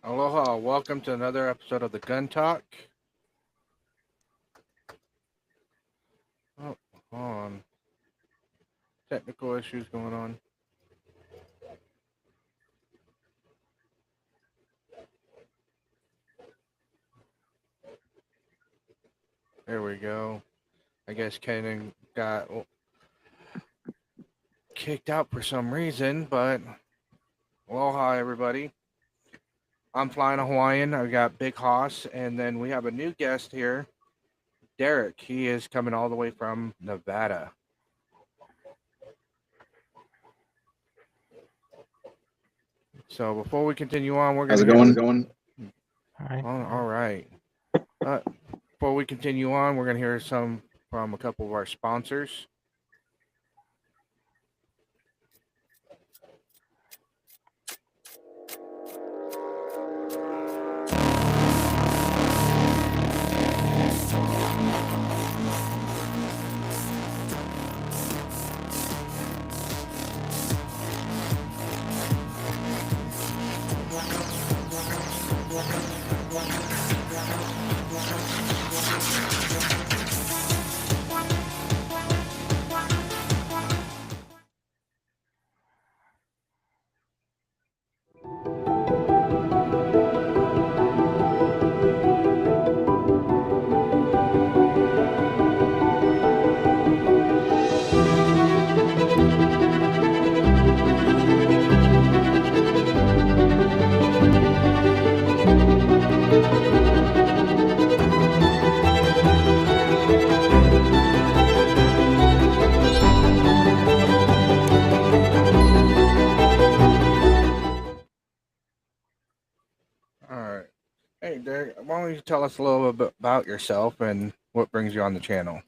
Aloha, welcome to another episode of the Gun Talk. Oh, hold on. Technical issues going on. There we go. I guess Kenan got kicked out for some reason, but aloha, everybody. I'm flying a Hawaiian. I got Big Hoss, and then we have a new guest here, Derek. He is coming all the way from Nevada. So before we continue on, we're How's going it to going? All right. Before we continue on, we're going to hear some from a couple of our sponsors. All right. Hey, Derek, why don't you tell us a little bit about yourself and what brings you on the channel?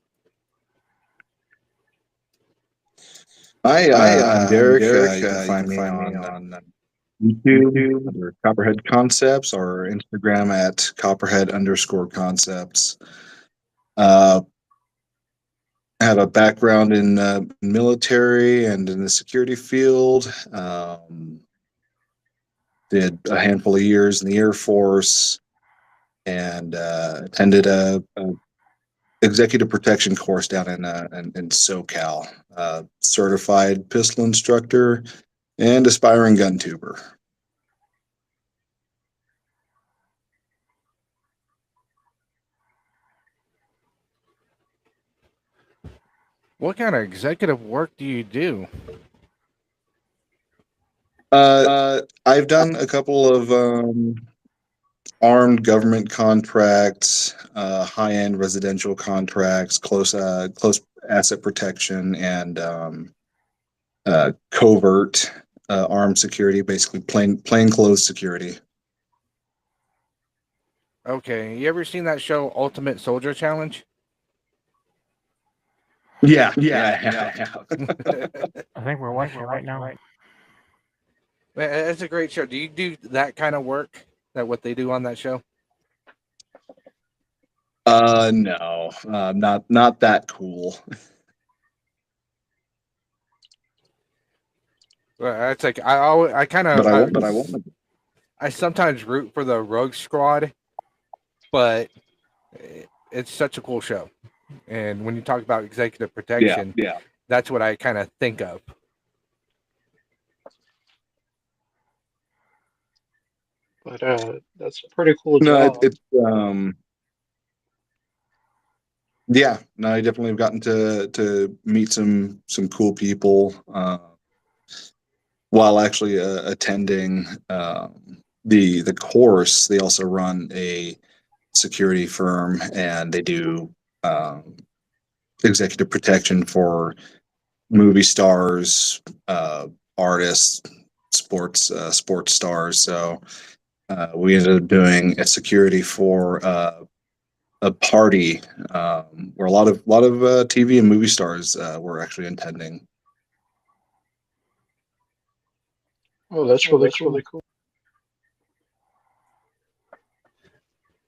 Hi, I'm Derek. You can find me on YouTube under Copperhead Concepts or Instagram at Copperhead_concepts. I have a background in military and in the security field. Did a handful of years in the Air Force and attended a executive protection course down in SoCal. Certified pistol instructor and aspiring gun tuber. What kind of executive work do you do? I've done a couple of armed government contracts, high-end residential contracts, close asset protection, and covert armed security, basically plainclothes security. Okay, you ever seen that show Ultimate Soldier Challenge? Yeah. I think we're watching it right now. It's a great show. Do you do that kind of work? That what they do on that show? No, not that cool. Well, it's like I kind of But I won't. I sometimes root for the Rogue Squad, but it's such a cool show. And when you talk about executive protection, Yeah. that's what I kind of think of. But that's a pretty cool No, job. it's yeah. No, I definitely have gotten to meet some cool people while actually attending the course. They also run a security firm, and they do executive protection for movie stars, artists, sports stars. So we ended up doing a security for a party where a lot of TV and movie stars were actually attending. Oh, that's really cool.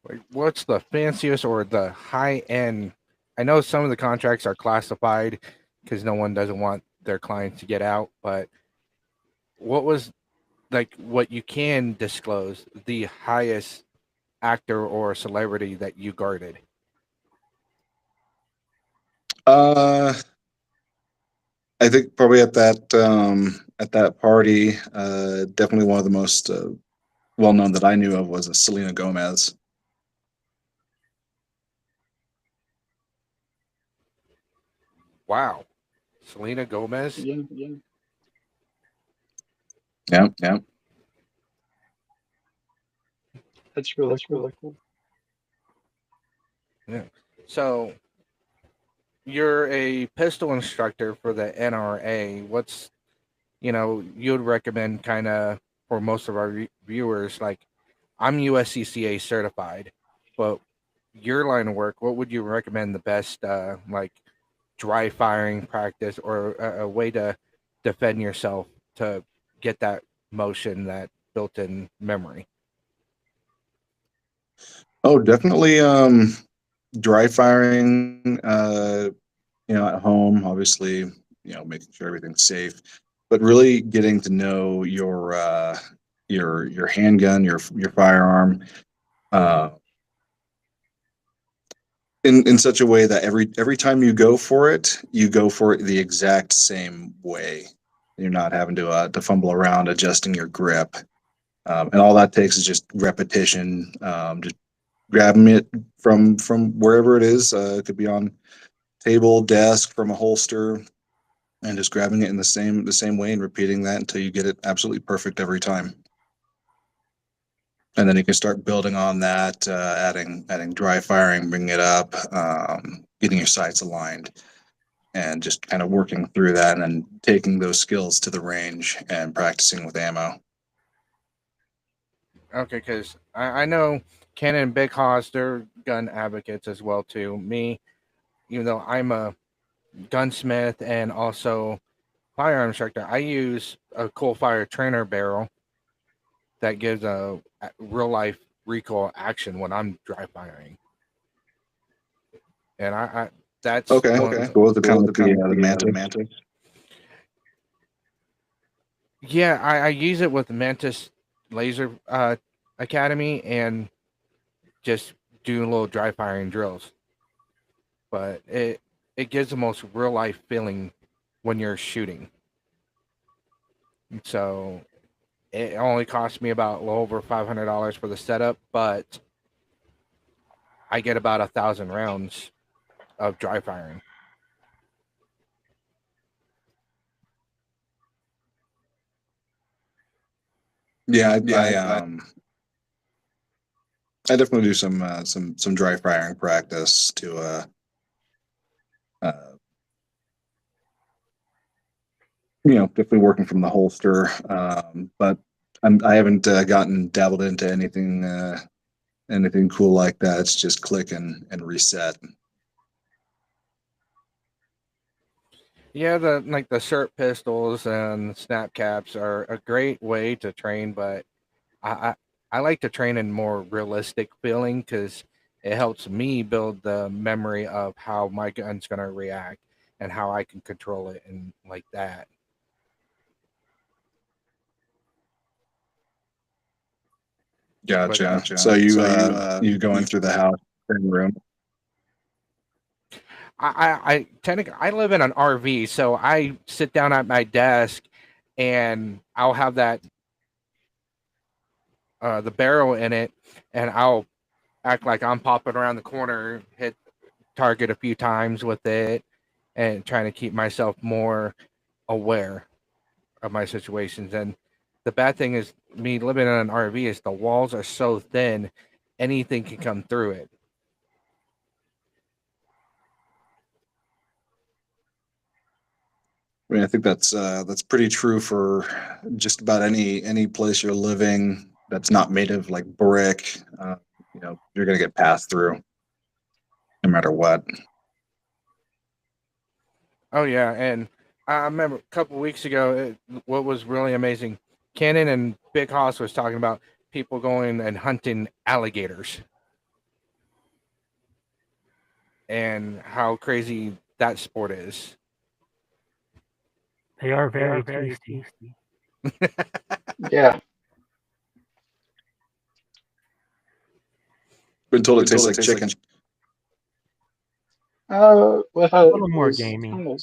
Like, what's the fanciest or the high end? I know some of the contracts are classified because no one doesn't want their clients to get out, but what was like what you can disclose, the highest actor or celebrity that you guarded? Uh, I think probably at that party, definitely one of the most well known that I knew of was Selena Gomez. Wow, Selena Gomez. Yeah, yeah. Yeah, yeah. That's really cool. Yeah. So you're a pistol instructor for the NRA. What's you would recommend kind of for most of our viewers? Like, I'm USCCA certified, but your line of work, what would you recommend the best, like dry firing practice or a way to defend yourself to get that motion, that built-in memory? Oh, definitely. Dry firing. At home, obviously, making sure everything's safe, but really getting to know your handgun, your firearm, uh, in such a way that every time you go for it the exact same way. You're not having to fumble around adjusting your grip, and all that takes is just repetition. Just grabbing it from wherever it is. It could be on table, desk, from a holster, and just grabbing it in the same way and repeating that until you get it absolutely perfect every time. And then you can start building on that, adding dry firing, bringing it up, getting your sights aligned, and just kind of working through that, and then taking those skills to the range and practicing with ammo. Okay, because I know Canon and Big Hoss, they're gun advocates as well too. Me, even though I'm a gunsmith and also firearm instructor, I use a cool fire trainer barrel that gives a real life recoil action when I'm dry firing, and I that's Okay, one. okay. What was the kind of like the mantis? Yeah, I use it with the Mantis Laser Academy and just doing little dry firing drills. But it gives the most real life feeling when you're shooting. So it only cost me about a little over $500 for the setup, but I get about 1,000 rounds of dry firing. Yeah, I definitely do some dry firing practice to uh, definitely working from the holster. But I haven't gotten dabbled into anything cool like that. It's just click and reset. Yeah, the like the SIRT pistols and snap caps are a great way to train, but I I, I like to train in more realistic feeling because it helps me build the memory of how my gun's gonna react and how I can control it and like that. But Gotcha. So you going through the house room. I technically I live in an RV, so I sit down at my desk and I'll have that the barrel in it, and I'll act like I'm popping around the corner, hit target a few times with it, and trying to keep myself more aware of my situations. And the bad thing is me living in an RV is the walls are so thin, anything can come through it. I mean, I think that's pretty true for just about any place you're living that's not made of like brick. You're gonna get passed through no matter what. Oh yeah, and I remember a couple weeks ago, what was really amazing, Cannon and Big Hoss was talking about people going and hunting alligators and how crazy that sport is. They are very tasty. Yeah. Been told it tastes like chicken. With A a little more was gamey. kind of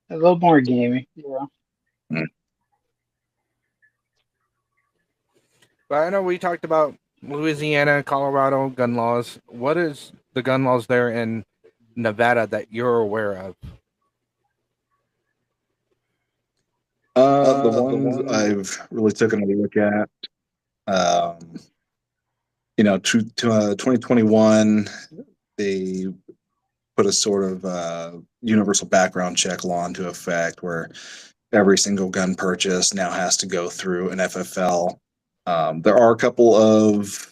a little more gamey. Yeah. But I know we talked about Louisiana, Colorado gun laws. What is the gun laws there in Nevada that you're aware of? The ones I've really taken a look at, um, 2021, they put a sort of universal background check law into effect where every single gun purchase now has to go through an FFL. There are a couple of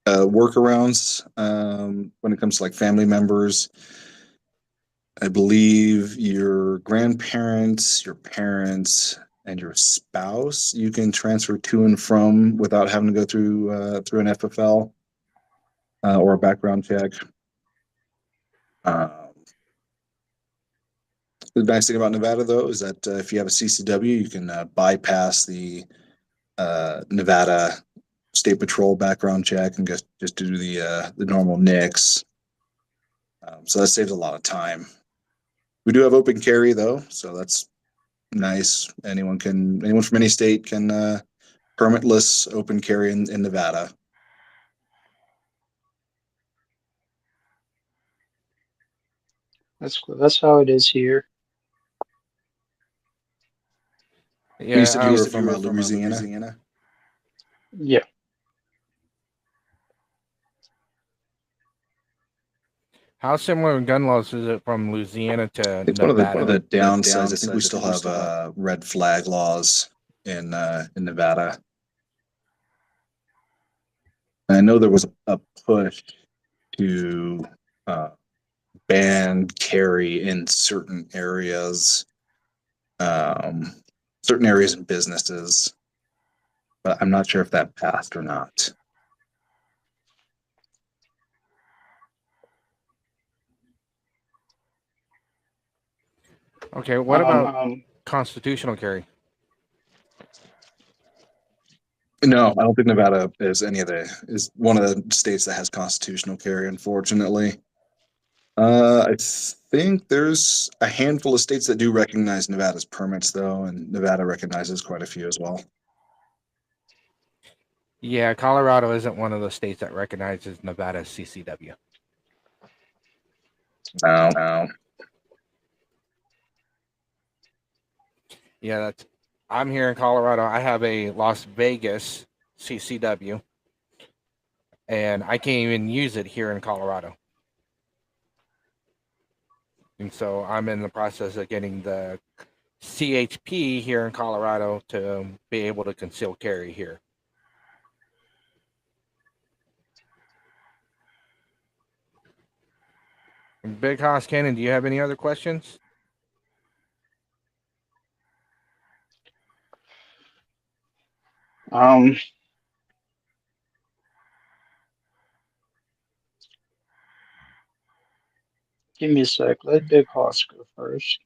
workarounds when it comes to like family members. I believe your grandparents, your parents, and your spouse you can transfer to and from without having to go through an FFL or a background check. Um, the nice thing about Nevada, though, is that if you have a CCW, you can bypass the Nevada State Patrol background check and just do the normal NICS. So that saves a lot of time. We do have open carry though, so that's nice. Anyone from any state can permitless open carry in Nevada. That's cool. That's how it is here. Yeah, You said you were from Louisiana. Yeah. how similar in gun laws is it from Louisiana to I think Nevada? one of the downsides. I think we still have red flag laws in Nevada. I know there was a push to ban carry in certain areas and businesses, but I'm not sure if that passed or not. Okay, what about Um, constitutional carry? No, I don't think Nevada is one of the states that has constitutional carry, unfortunately. I think there's a handful of states that do recognize Nevada's permits, though, and Nevada recognizes quite a few as well. Yeah, Colorado isn't one of the states that recognizes Nevada's CCW. No. Yeah, I'm here in Colorado. I have a Las Vegas CCW, and I can't even use it here in Colorado. And so I'm in the process of getting the CHP here in Colorado to be able to conceal carry here. Big Hoss Cannon, do you have any other questions? um, Give me a sec. Let Big Hoss go first.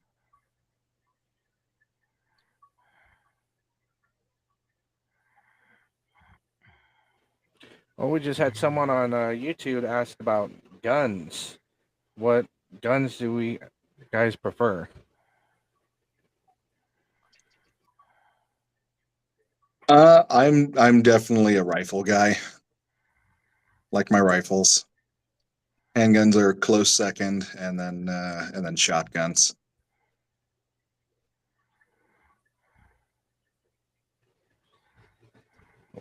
Well, we just had someone on YouTube ask about guns. What guns do we guys prefer? I'm definitely a rifle guy. Like my rifles. Handguns are close second, and then shotguns.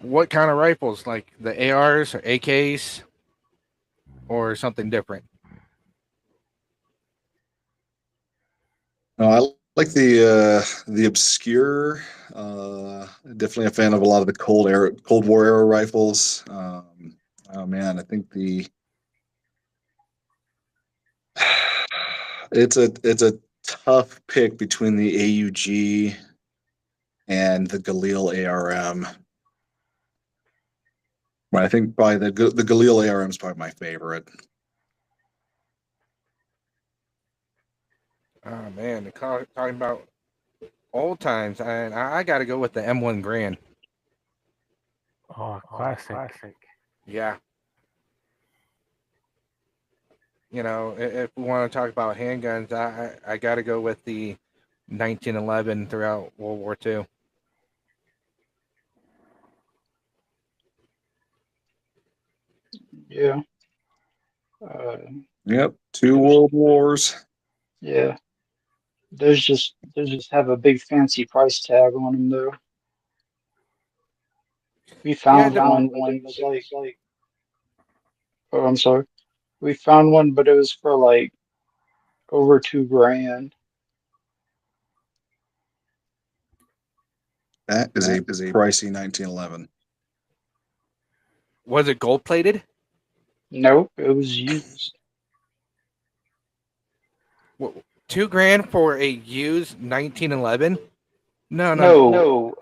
What kind of rifles? Like the ARs or AKs or something different? No, I like the obscure. Definitely a fan of a lot of the Cold War era rifles. Oh man, I think it's a tough pick between the AUG and the Galil ARM. But I think probably the Galil ARM is probably my favorite. Oh man, talking about Old times, and I got to go with the M1 Grand. Oh, classic. Yeah. You know, if we want to talk about handguns, I got to go with the 1911 throughout World War II. Yeah. Uh, Yep, 2 world wars. yeah. Those just have a big fancy price tag on them though. We Yeah, found one, but it was like, oh, I'm sorry. We found one, but it was for like over 2 grand. That is a pricey 1911. was it gold plated? Nope, it was used. 2 grand for a used 1911? No, no, no.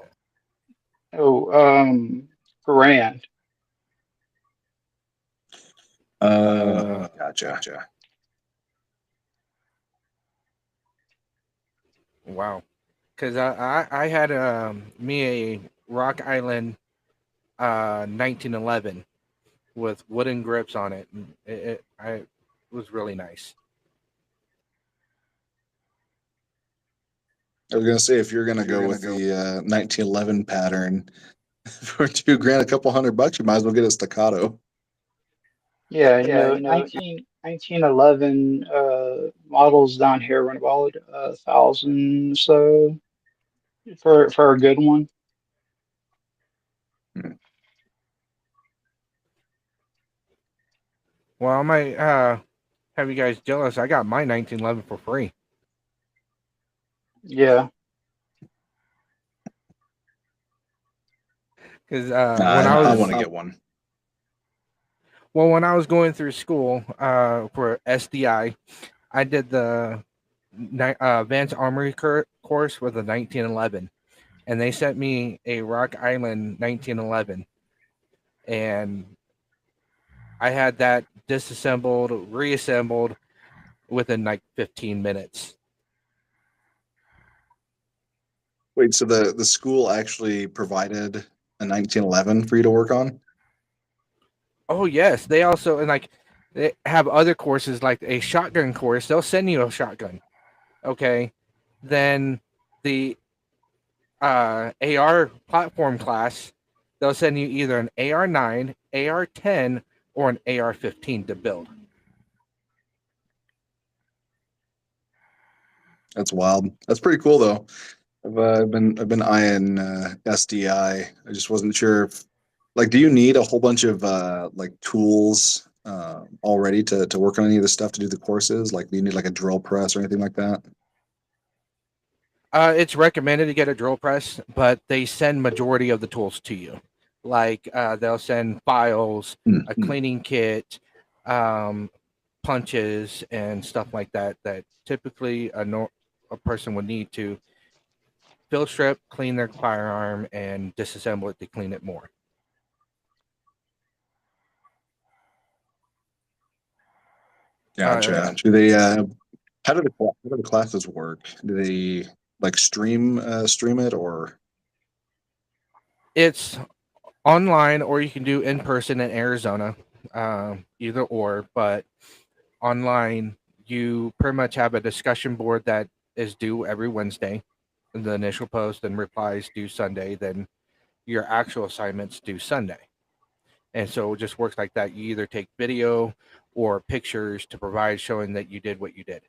No, no, grand. Gotcha. Wow. Because I had me a Rock Island 1911 with wooden grips on it. And it was really nice. I was gonna say, if you're gonna go with the 1911 pattern for 2 grand, a couple $100, you might as well get a staccato. Yeah, 1911 models down here run about 1,000 so for a good one. Well, I might have you guys jealous. I got my 1911 for free. Yeah, Because I want to get one. when I was going through school for SDI, I did the Advanced Armory course with a 1911, and they sent me a Rock Island 1911, and I had that disassembled, reassembled within like 15 minutes. Wait, so the school actually provided a 1911 for you to work on? Oh yes, they also and like they have other courses like a shotgun course. They'll send you a shotgun. Okay, then the AR platform class, they'll send you either an AR-9, AR-10, or an AR-15 to build. That's wild. That's pretty cool though. I've been eyeing SDI. I just wasn't sure if, like, do you need a whole bunch of like tools already to work on any of the stuff to do the courses? Like, do you need like a drill press or anything like that? It's recommended to get a drill press, but they send majority of the tools to you. Like they'll send files, a cleaning kit, um, punches, and stuff like that. That typically a person would need to field strip, clean their firearm, and disassemble it to clean it more. Gotcha. Do they how do the classes work? Do they like stream it, or? It's online, or you can do in person in Arizona, either or. But online, you pretty much have a discussion board that is due every Wednesday. The initial post and replies due Sunday. Then your actual assignments due Sunday. And so it just works like that. You either take video or pictures to provide showing that you did what you did.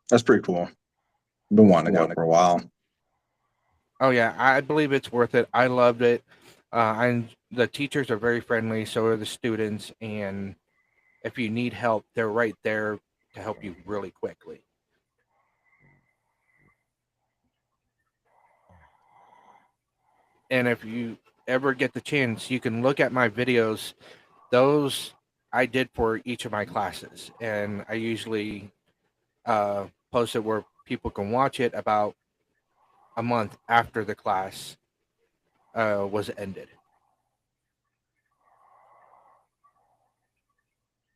That's pretty cool. I've been wanting to go for a while. Oh yeah, I believe it's worth it. I loved it. And the teachers are very friendly, so are the students. And if you need help, they're right there to help you really quickly. And if you ever get the chance, you can look at my videos. Those I did for each of my classes, and I usually post it where people can watch it about a month after the class was ended.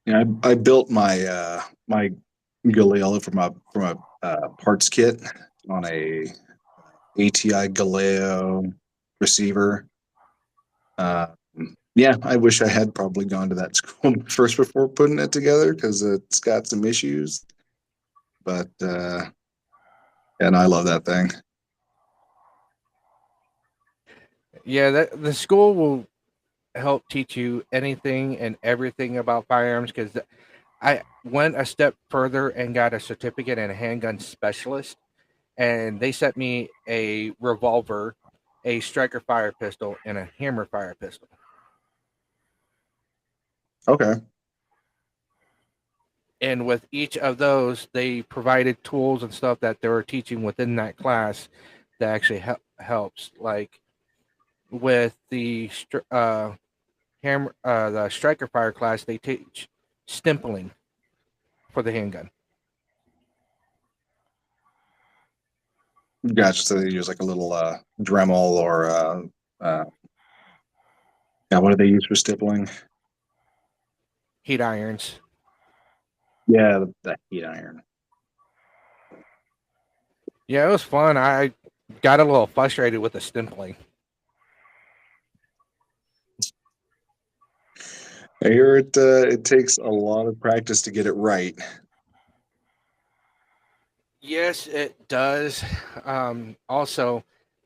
Yeah, I built my Galil from a parts kit on a ATI Galileo receiver. Yeah, I wish I had probably gone to that school first before putting it together because it's got some issues. But and I love that thing. Yeah, that the school will help teach you anything and everything about firearms because I went a step further and got a certificate in a handgun specialist, and they sent me a revolver, a striker fire pistol, and a hammer fire pistol. Okay. And with each of those, they provided tools and stuff that they were teaching within that class that actually helps. Like with the the striker fire class, they teach stimpling for the handgun. Gotcha. So they use like a little Dremel or yeah, what do they use for stippling? Heat irons. Yeah, the heat iron. Yeah, it was fun. I got a little frustrated with the stimpling. I hear it. It takes a lot of practice to get it right. Yes, it does. Also,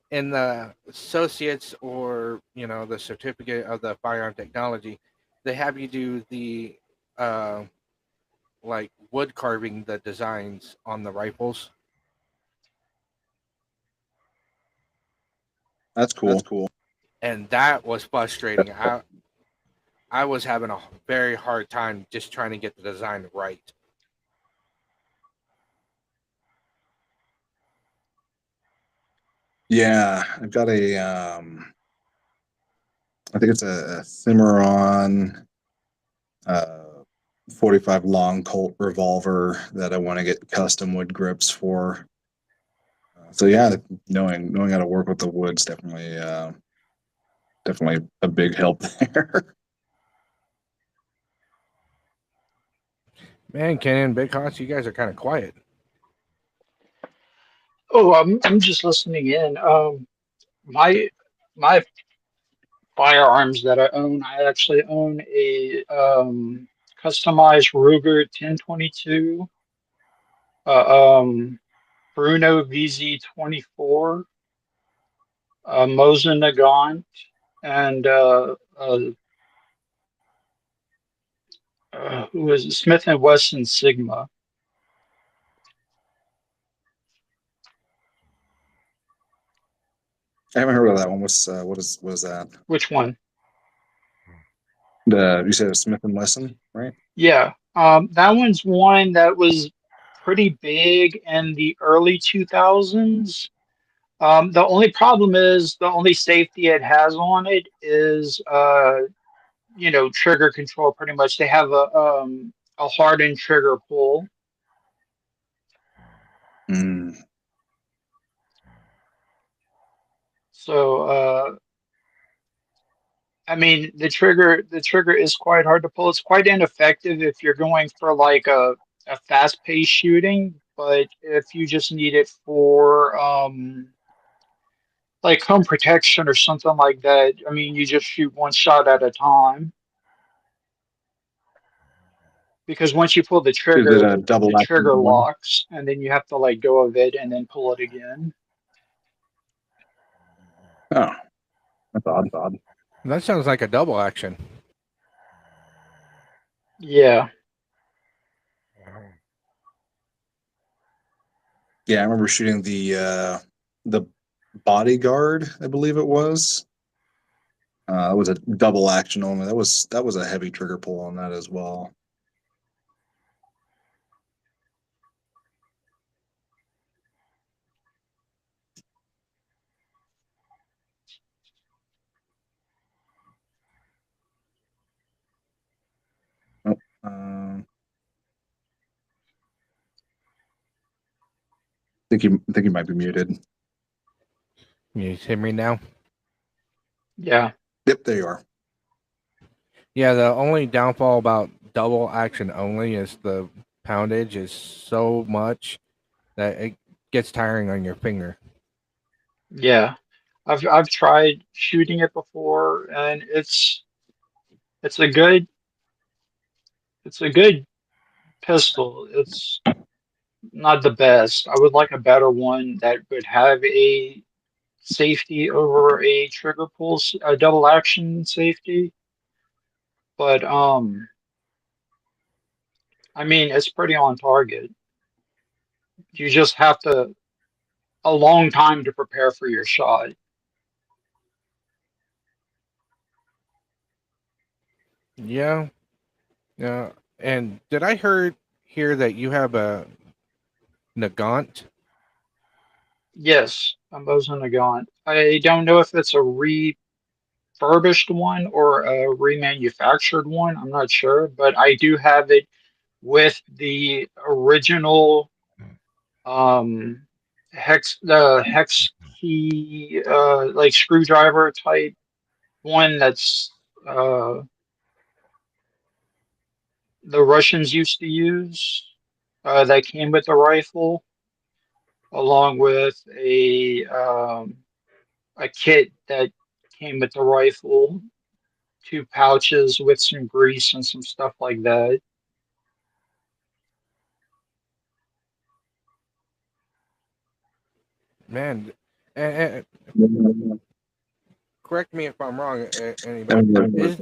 in the associates or the certificate of the firearm technology, they have you do the uh, like wood carving the designs on the rifles. That's cool. That's cool. And that was frustrating. I was having a very hard time just trying to get the design right. Yeah, I've got a I think it's a Cimarron 45 long Colt revolver that I want to get custom wood grips for. So yeah, knowing how to work with the wood's definitely a big help there. Man, Ken and Big Hots, you guys are kind of quiet. Oh, I'm just listening in. My my firearms that I own, I actually own a customized Ruger 1022, um, Bruno VZ24, Mosin Nagant, and who is it? Smith and Wesson Sigma. I haven't heard of that one. What is that? Which one? You said Smith and Wesson, right? Yeah, that one's one that was pretty big in the early 2000s. The only problem is the only safety it has on it is trigger control. Pretty much, they have a hardened trigger pull. Mm. So I mean, the trigger is quite hard to pull. It's quite ineffective if you're going for like a fast-paced shooting, but if you just need it for like home protection or something like that, I mean, you just shoot one shot at a time. Because once you pull the Is it trigger, a double the action trigger one? locks, and then you have to let go of it and then pull it again. Oh, that's odd. That's odd. That sounds like a double action. Yeah. Yeah, I remember shooting the bodyguard, I believe it was. It was a double action only. That was a heavy trigger pull on that as well. Oh, I think you might be muted. Can you hear me now? Yeah. Yep, there you are. Yeah, the only downfall about double action only is the poundage is so much that it gets tiring on your finger. Yeah, I've tried shooting it before, and it's a good it's a good pistol. It's not the best. I would like a better one that would have a safety over a trigger pull, a double action safety. But I mean, it's pretty on target. You just have to a long time to prepare for your shot. Yeah, yeah. And did I hear that you have a Nagant? Yes, a Mosin I don't know if it's a refurbished one or a remanufactured one. I'm not sure, but I do have it with the original um hex key like screwdriver type one that's uh the Russians used to use that came with the rifle along with a kit that came with the rifle, two pouches with some grease and some stuff like that. Man, and correct me if I'm wrong, anybody.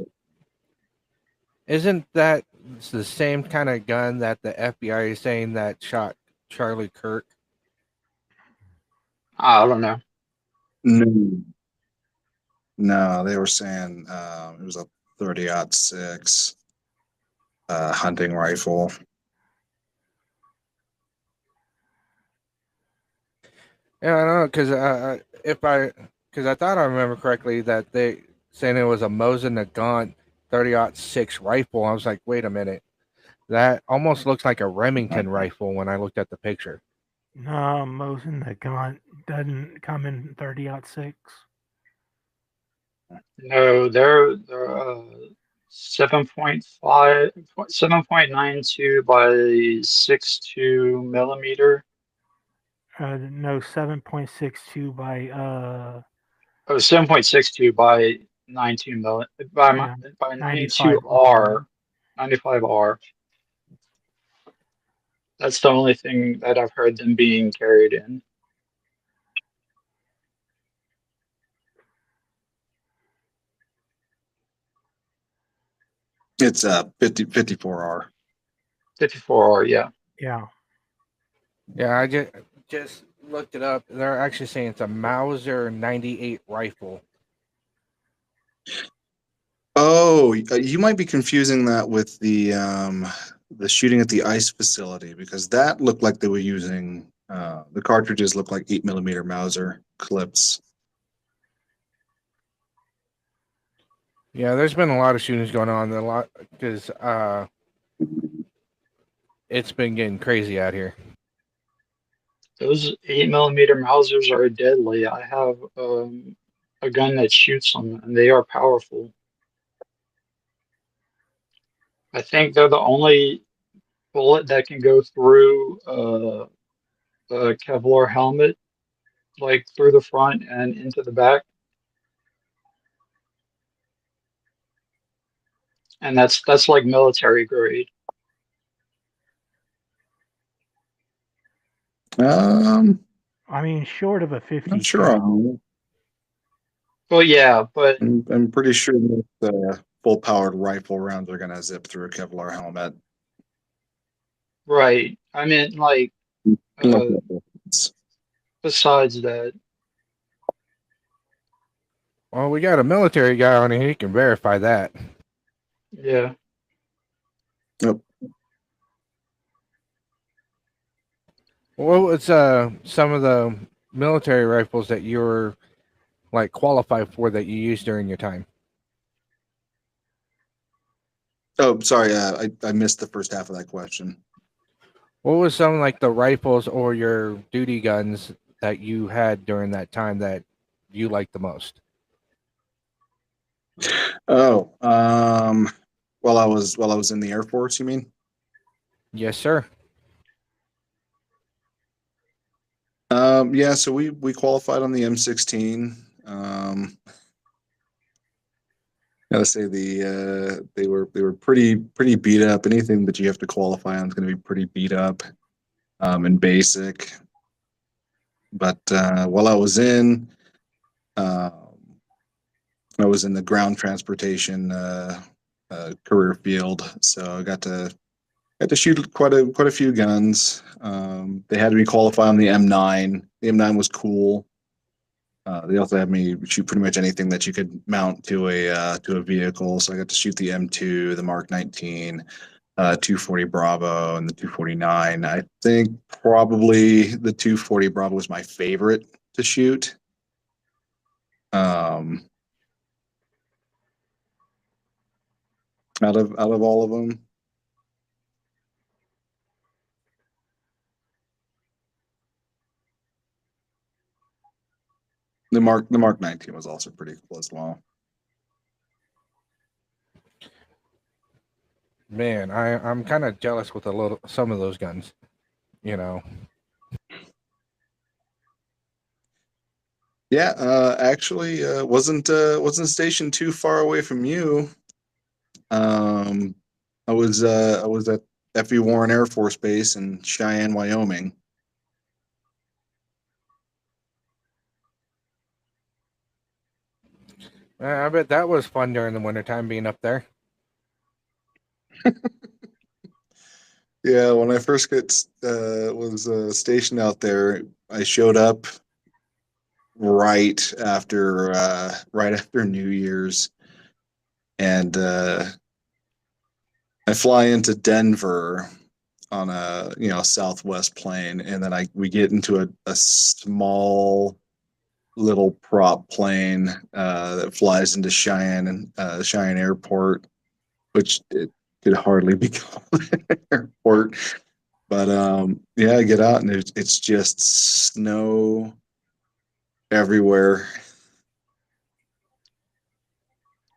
Isn't that the same kind of gun that the FBI is saying that shot Charlie Kirk? I don't know. No, no, they were saying it was a 30-06 hunting rifle. Yeah, I don't know because I thought I remember correctly that they saying it was a Mosin Nagant 30-06 rifle. I was like, wait a minute, that almost looks like a Remington rifle when I looked at the picture. No, Mosin the gun doesn't come in 30-06. No, they're 7.5, 7.92 by 62 millimeter. No, 7.62 by Oh, 7.62 by 92 yeah, by 95 92R, 95R. That's the only thing that I've heard them being carried in. It's a 54R. 54R, yeah. Yeah. Yeah, I just looked it up. They're actually saying it's a Mauser 98 rifle. Oh, you might be confusing that with the shooting at the ice facility, because that looked like they were using the cartridges look like 8mm Mauser clips. Yeah, there's been a lot of shootings going on. A lot because it's been getting crazy out here. Those 8mm Mausers are deadly. I have a gun that shoots them, and they are powerful. I think they're the only bullet that can go through a Kevlar helmet, like through the front and into the back. And that's like military grade. Um, I mean, short of a 50 not sure cal. on Well, yeah, but that. I'm pretty sure that the full-powered rifle rounds are going to zip through a Kevlar helmet. right. I mean, like uh, besides that, Well, we got a military guy on here. He can verify that. yeah. Yep. What was some of the military rifles that you were like qualified for that you used during your time? Oh, sorry. I missed the first half of that question. What was some like the rifles or your duty guns that you had during that time that you liked the most? Oh, while I was in the Air Force, you mean? Yes, sir. Yeah, so we qualified on the M16. Gotta say they were pretty beat up. Anything that you have to qualify on is going to be pretty beat up, and basic. But while um, I was in the ground transportation career field, so I got to shoot quite a few guns. They had me qualify on the M9. The M9 was cool. They also had me shoot pretty much anything that you could mount to a vehicle. So I got to shoot the M2, the Mark 19, 240 Bravo, and the 249. I think probably the 240 Bravo was my favorite to shoot. Um, out of all of them. The Mark 19 was also pretty cool as well. Man, I'm kind of jealous with some of those guns. You know. Yeah, actually, wasn't stationed too far away from you. Um, I was at F.E. Warren Air Force Base in Cheyenne, Wyoming. I bet that was fun during the wintertime being up there. Yeah, when I first was stationed out there, I showed up right after New Year's, and I fly into Denver on a Southwest plane, and then we get into a small little prop plane that flies into Cheyenne Airport, which it could hardly be called an airport. But yeah, I get out and it's just snow everywhere.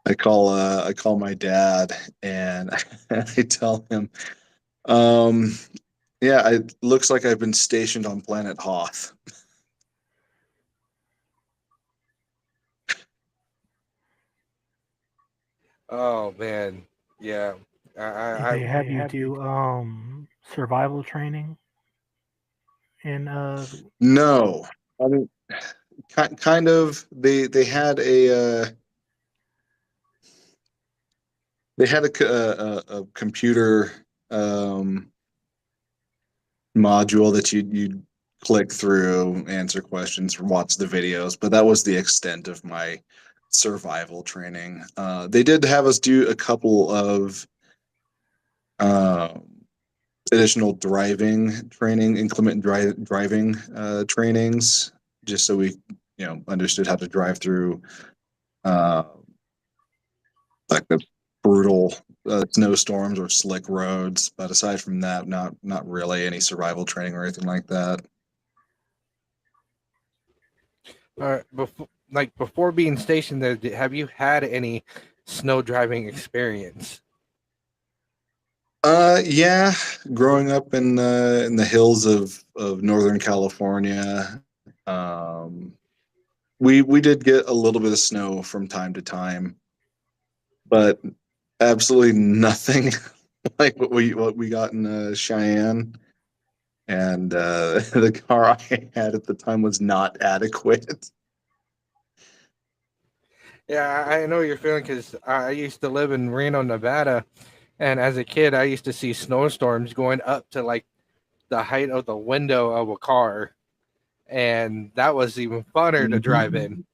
I call my dad and I tell him, um, yeah, it looks like I've been stationed on planet Hoth. Oh man, yeah. Did they have you do survival training in No, I mean, kind of. They had a computer um, module that you'd click through, answer questions, watch the videos, but that was the extent of my survival training. They did have us do a couple of um, additional driving training, inclement driving trainings, just so we understood how to drive through uh, like the brutal snowstorms or slick roads. But aside from that, not really any survival training or anything like that. Before being stationed there, have you had any snow driving experience? Yeah, growing up in the hills of Northern California, um, we did get a little bit of snow from time to time, but absolutely nothing like what we got in Cheyenne. And the car I had at the time was not adequate. Yeah, I know you're feeling because I used to live in Reno, Nevada, and as a kid, I used to see snowstorms going up to like the height of the window of a car, and that was even funner to drive in.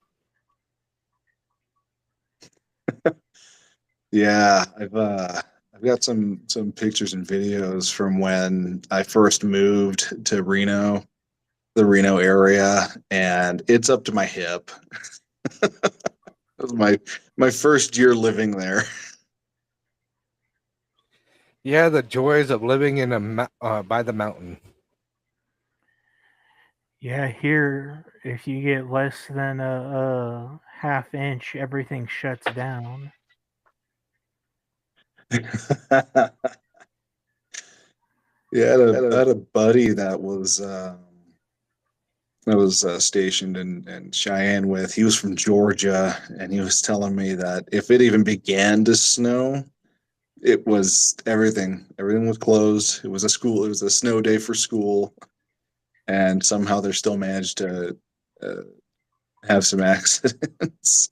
Yeah, I've got some pictures and videos from when I first moved to Reno, the Reno area, and it's up to my hip. That was my first year living there. Yeah, the joys of living in by the mountain. Yeah, here if you get less than a half inch, everything shuts down. Yeah, I had a buddy that was stationed in Cheyenne with. He was from Georgia, and he was telling me that if it even began to snow, it was everything. Everything was closed. It was a school. It was a snow day for school, and somehow they still managed to uh, have some accidents.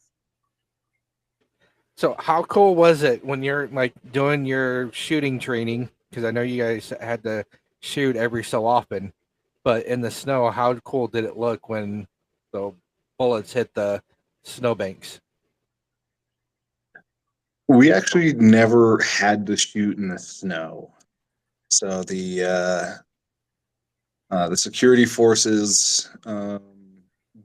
So how cool was it when you're like doing your shooting training? Because I know you guys had to shoot every so often, but in the snow, how cool did it look when the bullets hit the snowbanks? We actually never had to shoot in the snow. So the security forces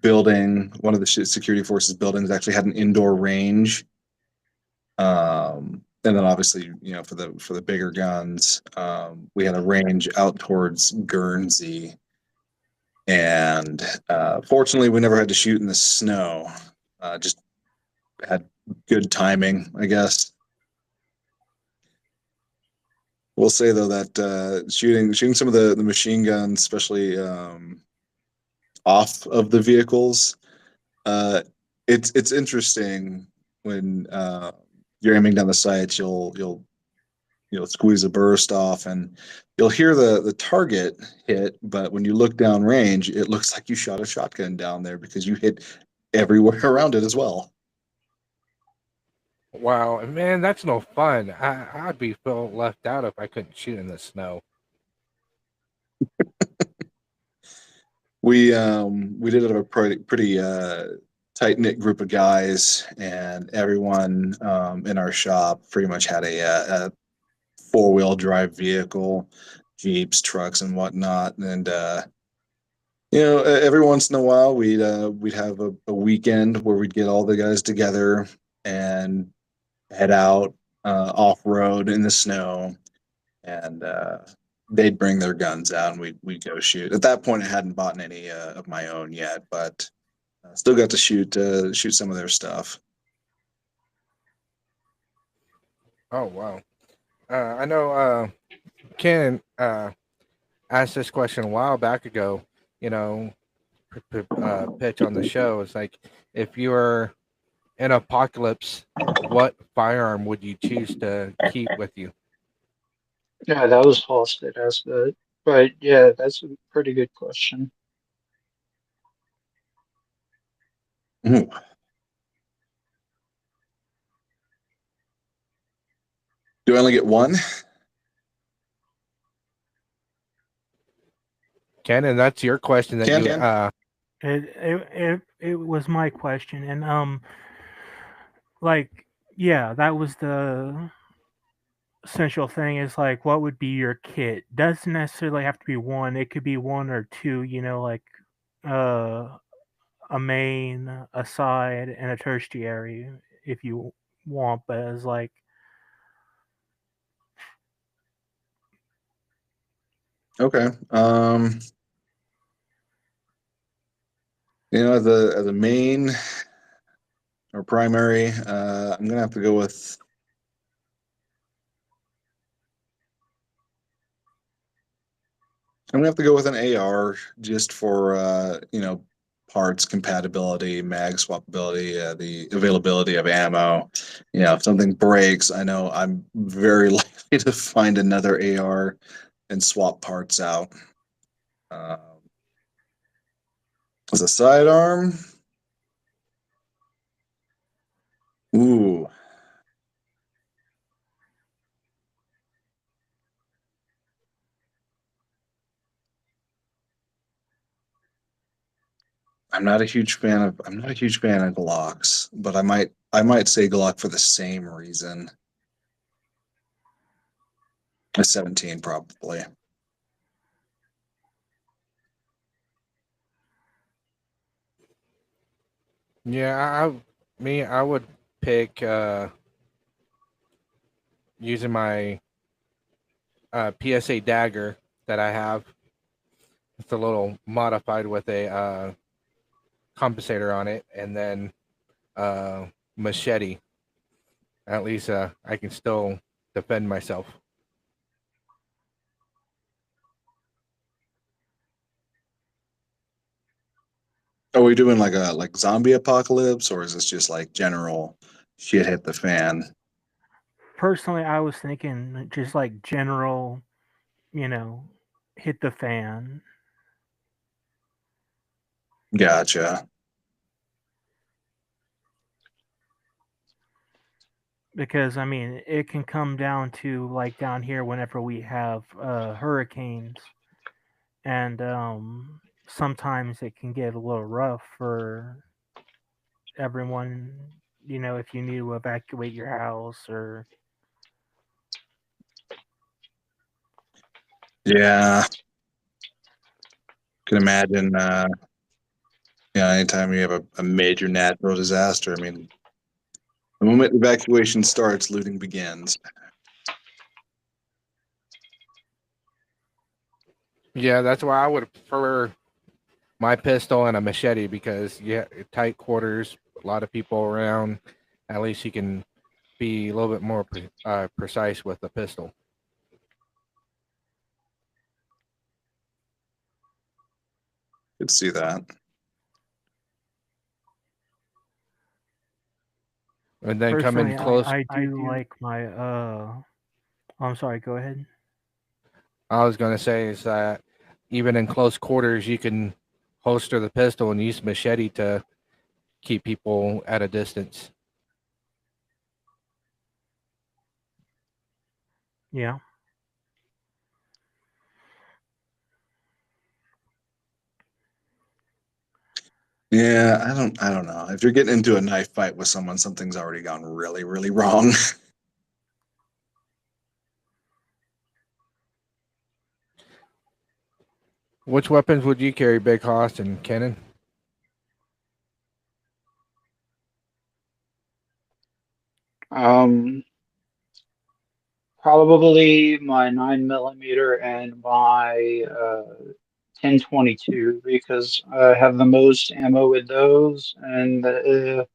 building, one of the security forces buildings actually had an indoor range. And then obviously, for the bigger guns, we had a range out towards Guernsey. And fortunately, we never had to shoot in the snow. Just had good timing, I guess. We'll say though that shooting some of the machine guns, especially off of the vehicles, uh, it's interesting when you're aiming down the sights. You'll squeeze a burst off, and you'll hear the target hit. But when you look down range, it looks like you shot a shotgun down there because you hit everywhere around it as well. Wow, man, that's no fun. I'd be feel left out if I couldn't shoot in the snow. We did have a pretty tight knit group of guys, and everyone in our shop pretty much had a 4-wheel drive vehicle, jeeps, trucks, and whatnot. And every once in a while we'd have a weekend where we'd get all the guys together and head out off road in the snow, and they'd bring their guns out and we'd go shoot. At that point, I hadn't bought any of my own yet, but still got to shoot some of their stuff. Oh wow. I know Ken asked this question a while back ago. You know, pitch on the show. It's like if you were in apocalypse, what firearm would you choose to keep with you? Yeah, that was false that asked that. But yeah, that's a pretty good question. Ooh. Do I only get one? Ken, and that's your question that Ken? you It was my question, and like, yeah, that was the essential thing. Is like, what would be your kit? Doesn't necessarily have to be one. It could be one or two. Like uh, a main, a side, and a tertiary, if you want. But as like, Okay. As a main or primary, I'm gonna have to go with. I'm gonna have to go with an AR just for parts compatibility, mag swappability, the availability of ammo. If something breaks, I know I'm very likely to find another AR and swap parts out. Um, as a sidearm, ooh, I'm not a huge fan of Glocks, but I might say Glock for the same reason. A 17 probably. yeah, I would pick using my PSA dagger that I have. It's a little modified with a compensator on it, and then machete. At least I can still defend myself. Are we doing like a zombie apocalypse, or is this just like general shit hit the fan? Personally, I was thinking just like general, hit the fan. Gotcha. Because I mean, it can come down to like down here whenever we have hurricanes, and sometimes it can get a little rough for everyone. If you need to evacuate your house or Yeah, can imagine. Yeah, anytime you have a major natural disaster, I mean, the moment evacuation starts, looting begins. Yeah, that's why I would prefer my pistol and a machete because yeah, tight quarters, a lot of people around. At least you can be a little bit more precise with the pistol. Could see that. And then come in personally, close. I do like my I'm sorry, go ahead. I was going to say is that even in close quarters, you can holster the pistol and use machete to keep people at a distance. Yeah. Yeah, I don't know. If you're getting into a knife fight with someone, something's already gone really, really wrong. Which weapons would you carry, Big Hoss and Cannon? Probably my 9 millimeter and my 1022 because I have the most ammo with those, and the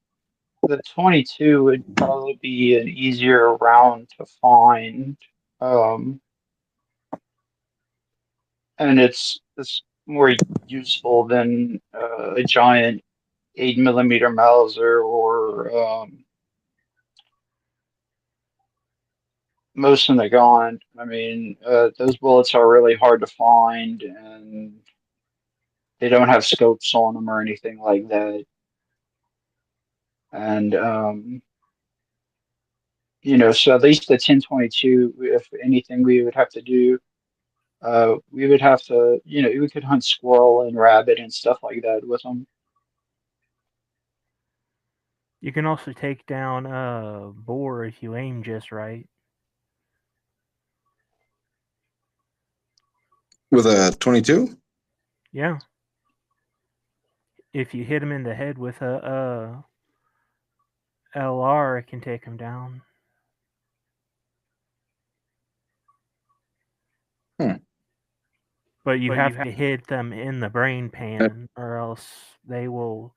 22 would probably be an easier round to find. Um, and it's more useful than a giant 8 millimeter Mauser or most of the gun. I mean, those bullets are really hard to find, and they don't have scopes on them or anything like that. And so at least the 1022, if anything, we would have to do. We would have to, we could hunt squirrel and rabbit and stuff like that with them. You can also take down a boar if you aim just right. With a 22? Yeah. If you hit him in the head with a LR, it can take him down. Hmm. But you have to hit them in the brain pan, or else they will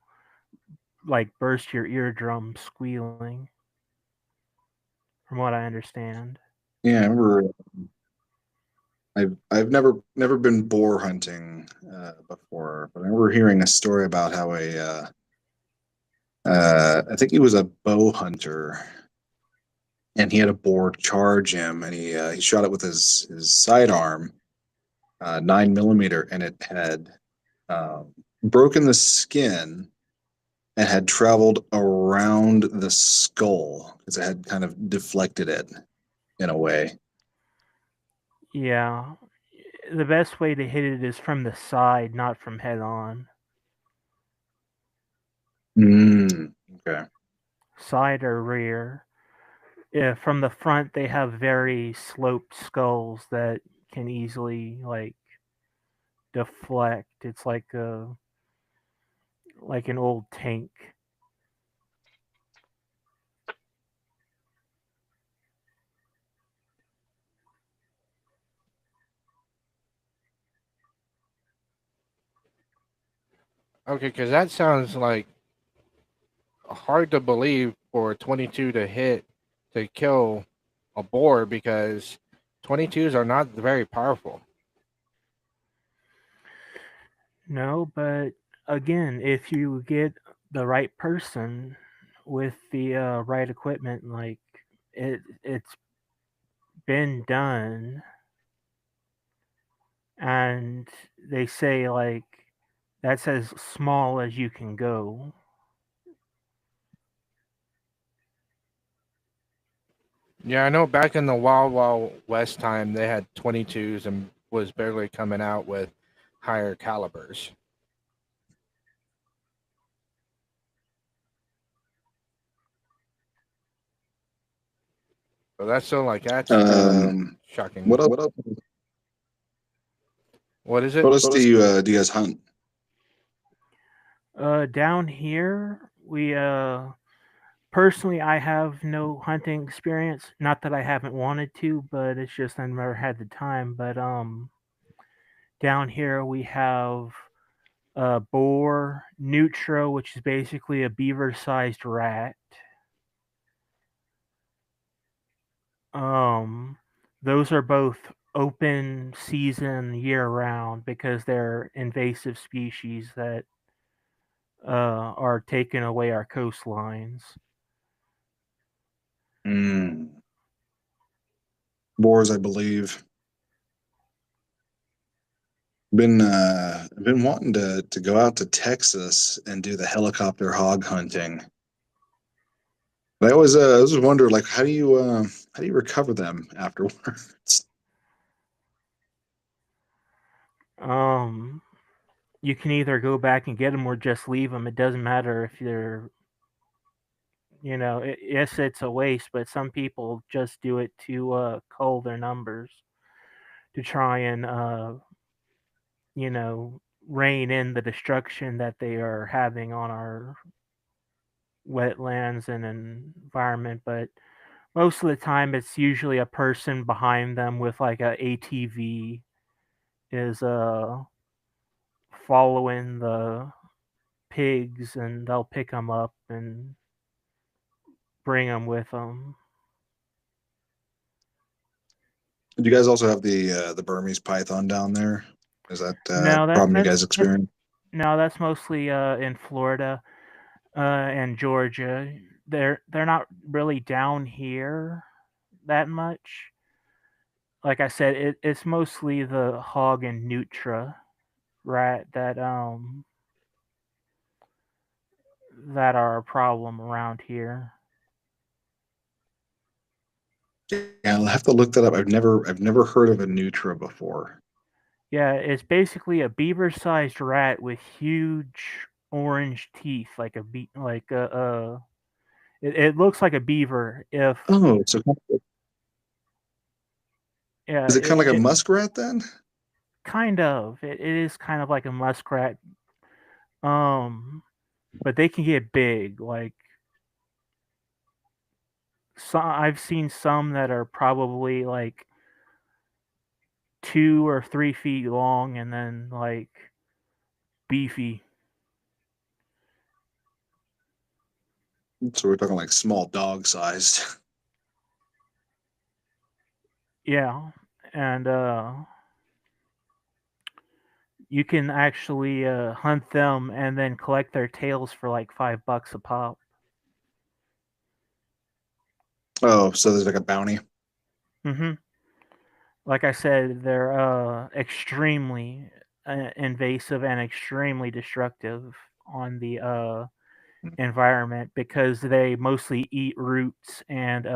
like burst your eardrum squealing. From what I understand. Yeah, I remember. I've never been boar hunting before, but I remember hearing a story about how I think he was a bow hunter, and he had a boar charge him, and he shot it with his sidearm, 9 millimeter, and it had broken the skin and had traveled around the skull because it had kind of deflected it in a way. Yeah. The best way to hit it is from the side, not from head on. Okay. Side or rear. Yeah, from the front they have very sloped skulls that can easily like deflect. It's like an old tank. Okay, because that sounds like hard to believe for a 22 to hit to kill a boar because 22s are not very powerful. No, but again, if you get the right person with the right equipment, like it's been done, and they say like that's as small as you can go. Yeah, I know back in the Wild Wild West time, they had 22s and was barely coming out with higher calibers. So that's so like that's shocking. What else? What is it? What else do you guys hunt? Down here, we personally, I have no hunting experience. Not that I haven't wanted to, but it's just I've never had the time. But down here we have boar, nutria, which is basically a beaver-sized rat. Um, those are both open season year round because they're invasive species that are taking away our coastlines. Boars, I believe. Been wanting to go out to Texas and do the helicopter hog hunting. But I always wonder, like, how do you recover them afterwards? Um, you can either go back and get them or just leave them. It doesn't matter if you're, yes, it's a waste, but some people just do it to cull their numbers to try and, you know, rein in the destruction that they are having on our wetlands and environment. But most of the time, it's usually a person behind them with like a ATV is following the pigs, and they'll pick them up and bring them with them. Do you guys also have the Burmese python down there? Is that No, problem you guys experience? no, that's mostly in Florida and Georgia. They're not really down here that much. Like I said, it's mostly the hog and nutria rat that are a problem around here. Yeah, I'll have to look that up. I've never heard of a Nutra before. Yeah, it's basically a beaver-sized rat with huge orange teeth, like a like a. It looks like a beaver. If Oh, so yeah, is it kind of like a muskrat then? kind of it is kind of like a muskrat. But they can get big. Like I've seen some that are probably like 2 or 3 feet long, and then like beefy. So we're talking like small dog sized. Yeah, and you can actually hunt them and then collect their tails for like $5 a pop. Oh, so there's like a bounty. Hmm. Like I said, they're extremely invasive and extremely destructive on the environment because they mostly eat roots and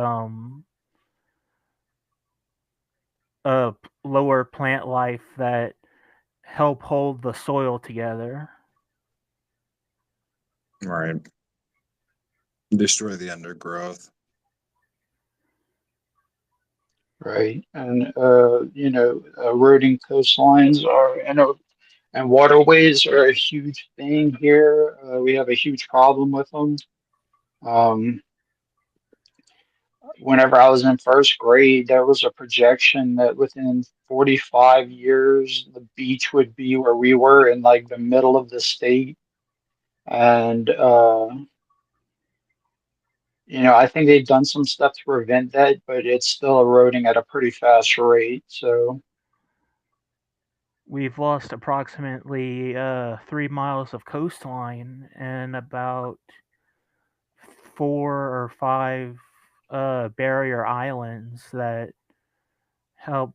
lower plant life that help hold the soil together. Right. Destroy the undergrowth. Right. And, eroding coastlines are, and waterways are a huge thing here. We have a huge problem with them. Um, Whenever I was in first grade, there was a projection that within 45 years, the beach would be where we were in like the middle of the state. And, I think they've done some stuff to prevent that, but it's still eroding at a pretty fast rate. So, we've lost approximately 3 miles of coastline and about 4 or 5 barrier islands help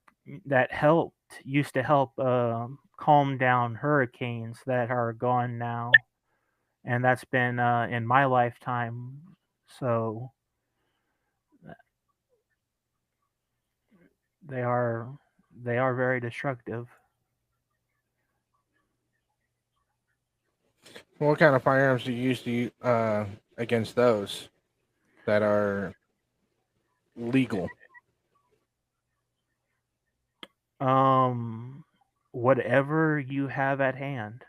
used to help calm down hurricanes that are gone now, and that's been in my lifetime. So they are very destructive. What kind of firearms do you use against those that are legal? Whatever you have at hand.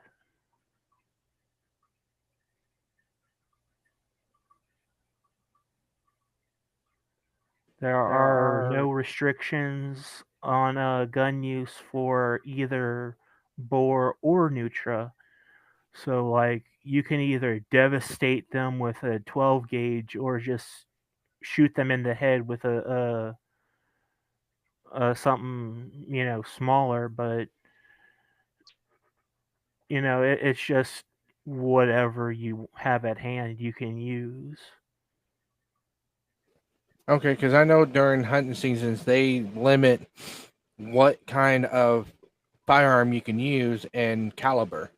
There are no restrictions on gun use for either bore or Nutra. So, like, you can either devastate them with a 12 gauge or just shoot them in the head with a something smaller. But it's just whatever you have at hand you can use. Okay, because I know during hunting seasons they limit what kind of firearm you can use and caliber,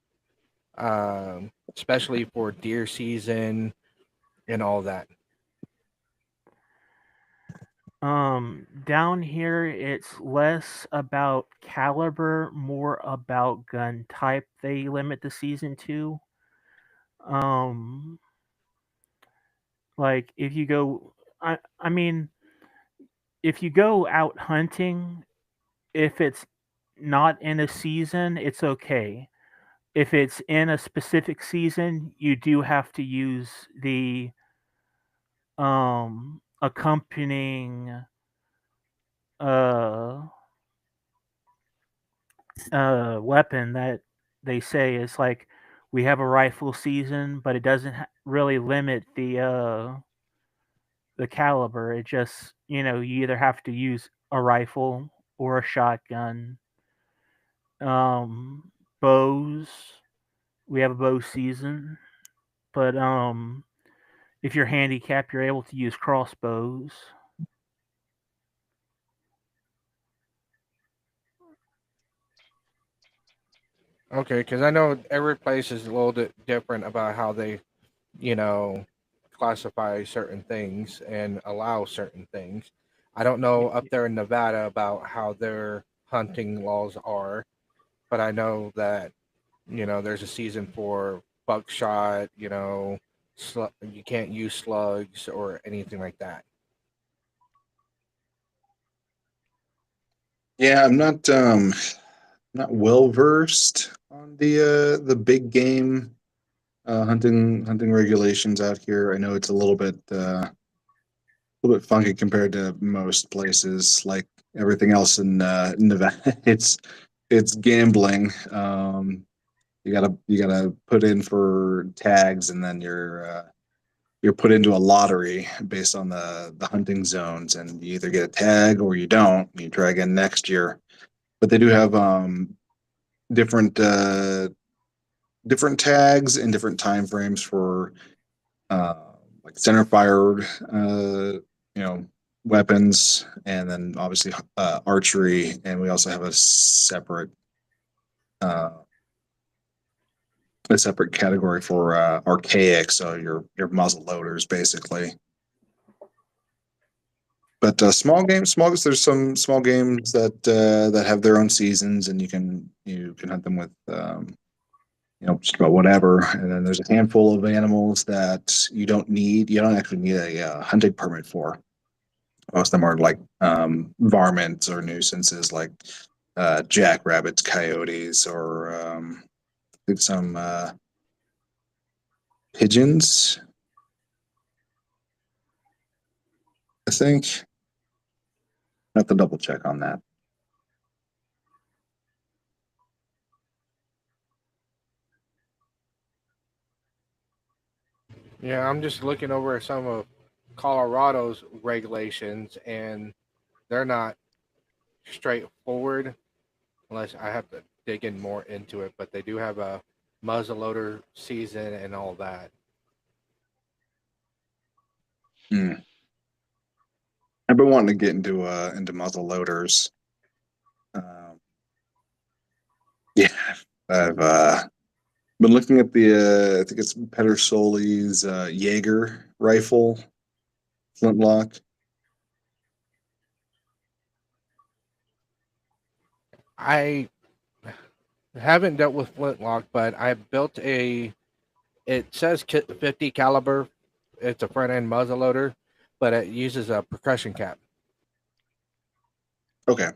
especially for deer season and all that. Down here it's less about caliber, more about gun type they limit the season to. Um like if you go I mean if you go out hunting, if it's not in a season, it's okay. If it's in a specific season, you do have to use the accompanying uh weapon that they say is like we have a rifle season, but it doesn't really limit the caliber. It just you either have to use a rifle or a shotgun. Um, bows, we have a bow season, but if you're handicapped, you're able to use crossbows. Okay, because I know every place is a little bit different about how they, you know, classify certain things and allow certain things. I don't know up there in Nevada about how their hunting laws are, but I know that there's a season for buckshot. You can't use slugs or anything like that. Yeah, I'm not well versed on the big game hunting regulations out here. I know it's a little bit funky compared to most places. Like everything else in Nevada, it's gambling. You gotta put in for tags, and then you're put into a lottery based on the hunting zones, and you either get a tag or you don't. You try again next year. But they do have different different tags and different time frames for uh, like center fired weapons, and then obviously archery, and we also have uh, a separate category for archaic, so your muzzle loaders basically. But there's some small games that have their own seasons, and you can hunt them with just about whatever. And then there's a handful of animals that you don't actually need a hunting permit for. Most of them are like varmints or nuisances, like jackrabbits, coyotes, or I think some pigeons. I think I have to double check on that. Yeah, I'm just looking over some of Colorado's regulations, and they're not straightforward unless I have to digging more into it, but they do have a muzzleloader season and all that. I've been wanting to get into muzzle loaders. Yeah, I've been looking at the I think it's Pedersoli's Jaeger rifle flintlock. I haven't dealt with flintlock, but I built a. It says 50 caliber. It's a front end muzzleloader, but it uses a percussion cap. Okay,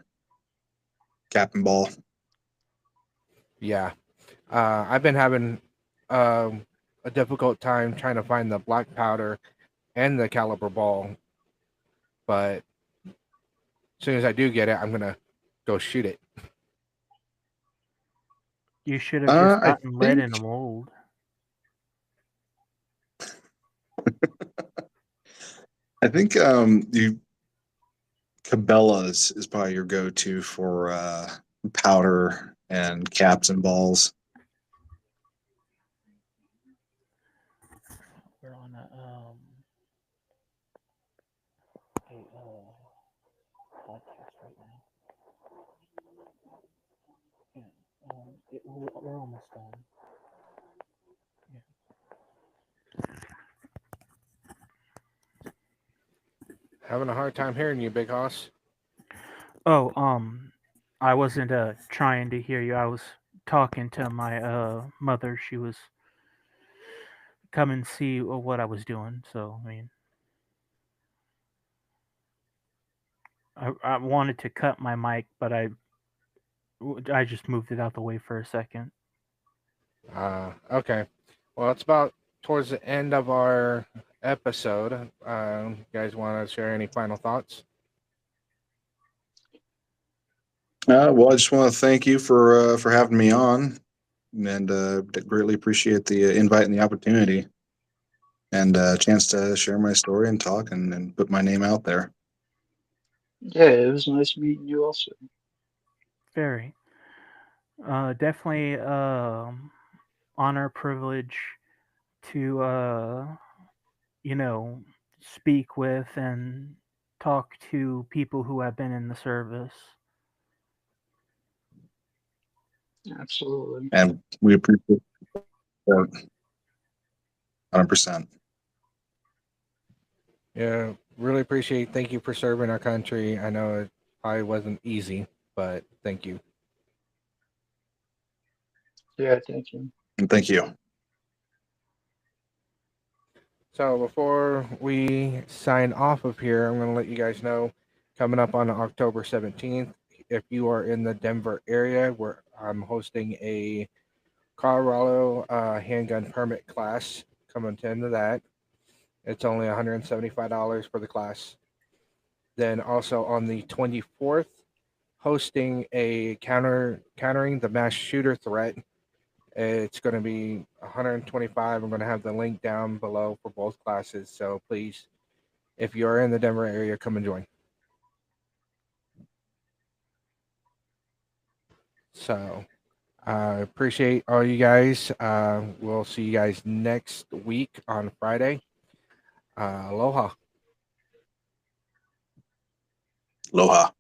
cap and ball. Yeah, I've been having a difficult time trying to find the black powder and the caliber ball, but as soon as I do get it, I'm gonna go shoot it. You should have just I gotten lead in a think mold. I think you Cabela's is probably your go-to for powder and caps and balls. We're on a podcast right now. Yeah, we're almost done. Having a hard time hearing you, Big Hoss. Oh, I wasn't trying to hear you. I was talking to my mother. She was come and see what I was doing. So I mean, I wanted to cut my mic, but I just moved it out the way for a second. Okay. Well, it's about towards the end of our episode. You guys want to share any final thoughts? Well, I just want to thank you for having me on, and greatly appreciate the invite and the opportunity, and a chance to share my story and talk and put my name out there. Yeah, it was nice meeting you also. Very. Definitely honor, privilege to speak with and talk to people who have been in the service. Absolutely. And we appreciate that 100%. Yeah, really appreciate. Thank you for serving our country. I know it probably wasn't easy, but thank you. Yeah, thank you. And thank you. So before we sign off of here, I'm going to let you guys know coming up on October 17th, if you are in the Denver area, where I'm hosting a Colorado handgun permit class. Come attend to that. It's only $175 for the class. Then also on the 24th, hosting a countering the mass shooter threat. It's going to be 125. I'm going to have the link down below for both classes. So please, if you are in the Denver area, come and join. So I appreciate all you guys. We'll see you guys next week on Friday. Aloha. Aloha.